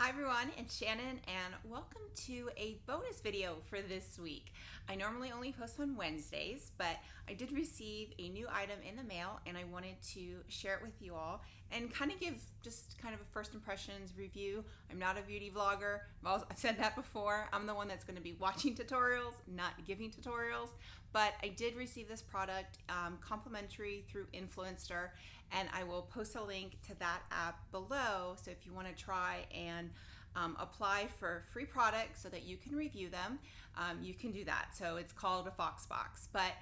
Hi everyone, it's Shannon and welcome to a bonus video for this week. I normally only post on Wednesdays, but I did receive a new item in the mail and I wanted to share it with you all and kind of give just kind of a first impressions review. I'm not a beauty vlogger. I've said that before. I'm the one that's going to be watching tutorials, not giving tutorials, but I did receive this product complimentary through Influenster, and I will post a link to that app below. So if you want to try and apply for free products so that you can review them, you can do that. So it's called a Fox Box. But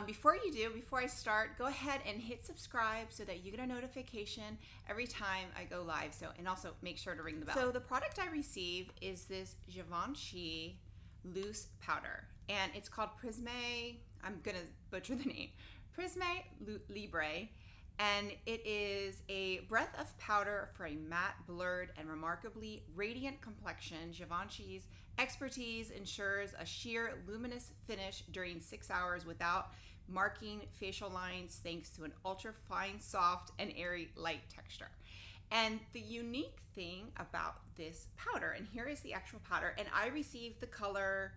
before I start, go ahead and hit subscribe so that you get a notification every time I go live. So, and also make sure to ring the bell. So the product I received is this Givenchy loose powder, and it's called Prisme, I'm gonna butcher the name, Prisme Libre. And it is a breath of powder for a matte, blurred, and remarkably radiant complexion. Givenchy's expertise ensures a sheer, luminous finish during 6 hours without marking facial lines, thanks to an ultra-fine, soft, and airy light texture. And the unique thing about this powder, and here is the actual powder, and I received the color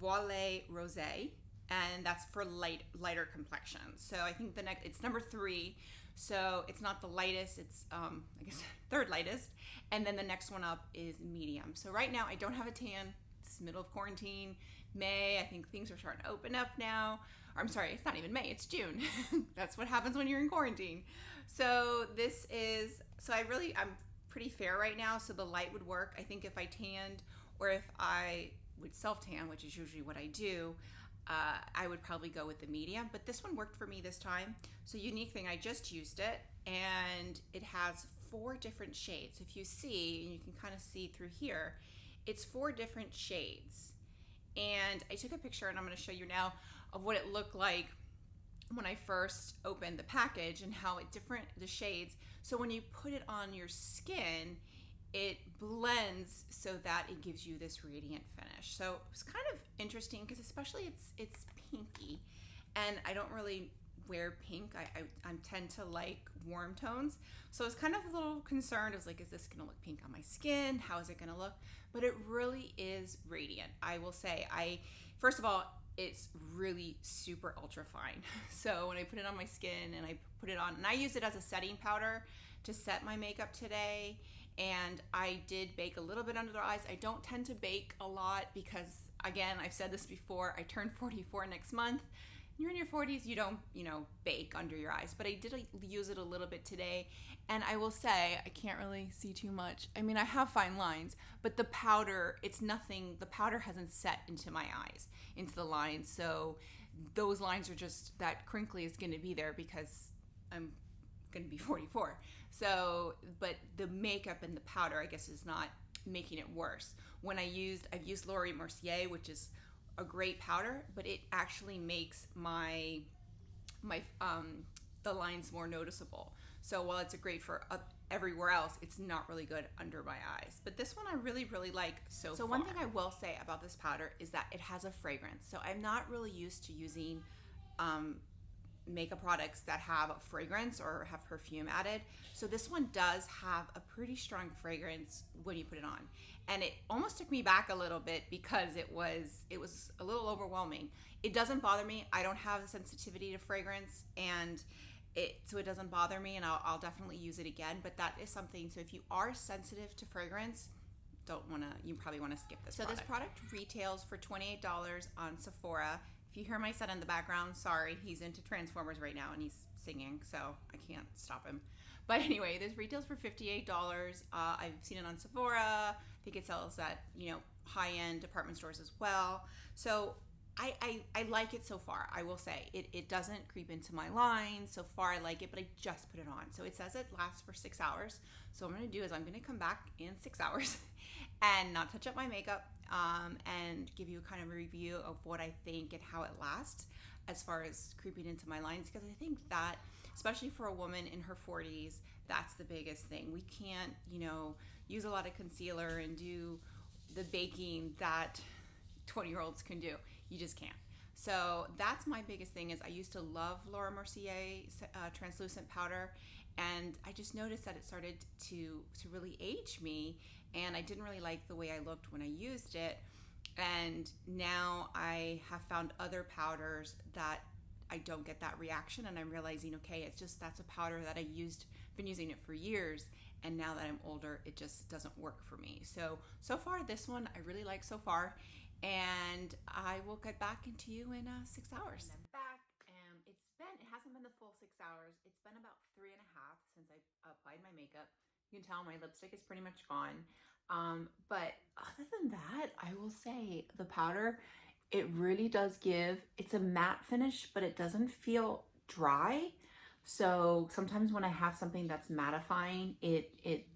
Viole Rosé, and that's for lighter complexion. So I think it's number 3. So it's not the lightest, it's I guess third lightest. And then the next one up is medium. So right now I don't have a tan. It's middle of quarantine, May. I think things are starting to open up now. Or I'm sorry, it's not even May, it's June. That's what happens when you're in quarantine. So I'm pretty fair right now, so the light would work. I think if I tanned, or if I would self-tan, which is usually what I do, I would probably go with the medium, but this one worked for me this time. So unique thing, I just used it, and it has 4 different shades. If you see, and you can kind of see through here, it's 4 different shades. And I took a picture, and I'm going to show you now of what it looked like when I first opened the package and how the shades. So when you put it on your skin, it blends so that it gives you this radiant finish. So it was kind of interesting because especially it's pinky, and I don't really wear pink. I tend to like warm tones. So I was kind of a little concerned. I was like, is this gonna look pink on my skin? How is it gonna look? But it really is radiant. I will say, first of all, it's really super ultra fine. So when I put it on my skin and I put it on, and I use it as a setting powder to set my makeup today. And I did bake a little bit under the eyes. I don't tend to bake a lot because, again, I've said this before, I turn 44 next month. You're in your 40s, you don't, bake under your eyes. But I did use it a little bit today. And I will say, I can't really see too much. I mean, I have fine lines, but the powder, it's nothing, the powder hasn't set into my eyes, into the lines. So those lines are just, that crinkly is going to be there because I'm going to be 44. So, but the makeup and the powder, I guess, is not making it worse. I've used Mercier, which is a great powder, but it actually makes the lines more noticeable. So while it's great for everywhere else, it's not really good under my eyes. But this one I really, really like so far. One thing I will say about this powder is that it has a fragrance. So I'm not really used to using makeup products that have a fragrance or have perfume added. So this one does have a pretty strong fragrance when you put it on. And it almost took me back a little bit because it was a little overwhelming. It doesn't bother me. I don't have a sensitivity to fragrance, and so it doesn't bother me, and I'll definitely use it again. But that is something, so if you are sensitive to fragrance, you probably want to skip this product. So this product retails for $28 on Sephora. If you hear my son in the background, sorry, he's into Transformers right now and he's singing, so I can't stop him. But anyway, this retails for $58. I've seen it on Sephora. I think it sells at high-end department stores as well. So I like it so far. I will say it doesn't creep into my lines. So far I like it, but I just put it on. So it says it lasts for 6 hours. So what I'm going to do is I'm going to come back in 6 hours and not touch up my makeup, and give you kind of a review of what I think and how it lasts as far as creeping into my lines, because I think that, especially for a woman in her 40s, that's the biggest thing. We can't, use a lot of concealer and do the baking that 20-year-olds can do. You just can't. So that's my biggest thing. Is I used to love Laura Mercier translucent powder, and I just noticed that it started to really age me, and I didn't really like the way I looked when I used it. And now I have found other powders that I don't get that reaction, and I'm realizing, okay, it's just that's a powder that I used, been using it for years, and now that I'm older, it just doesn't work for me. So far, this one I really like so far, and I will get back into you in 6 hours. And I'm back, and it hasn't been the full 6 hours. It's been about 3.5 since I applied my makeup. You can tell my lipstick is pretty much gone. But other than that, I will say the powder, it really does it's a matte finish, but it doesn't feel dry. So sometimes when I have something that's mattifying, it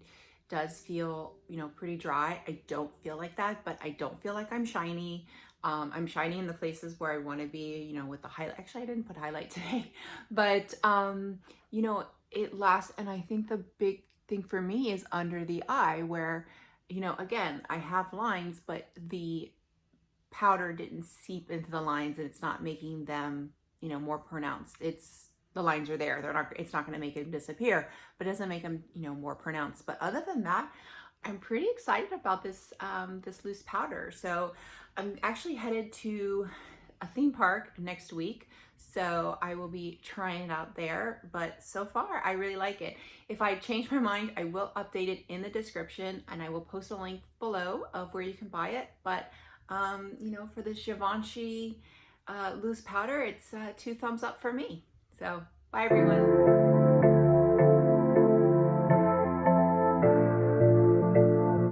does feel, pretty dry. I don't feel like that, but I don't feel like I'm shiny. I'm shiny in the places where I want to be, with the highlight. Actually, I didn't put highlight today, but, it lasts. And I think the big thing for me is under the eye where, again, I have lines, but the powder didn't seep into the lines and it's not making them, more pronounced. The lines are there. It's not going to make them disappear, but it doesn't make them, more pronounced. But other than that, I'm pretty excited about this loose powder. So I'm actually headed to a theme park next week. So I will be trying it out there, but so far I really like it. If I change my mind, I will update it in the description, and I will post a link below of where you can buy it. But for this Givenchy loose powder, it's 2 thumbs up for me. So bye everyone.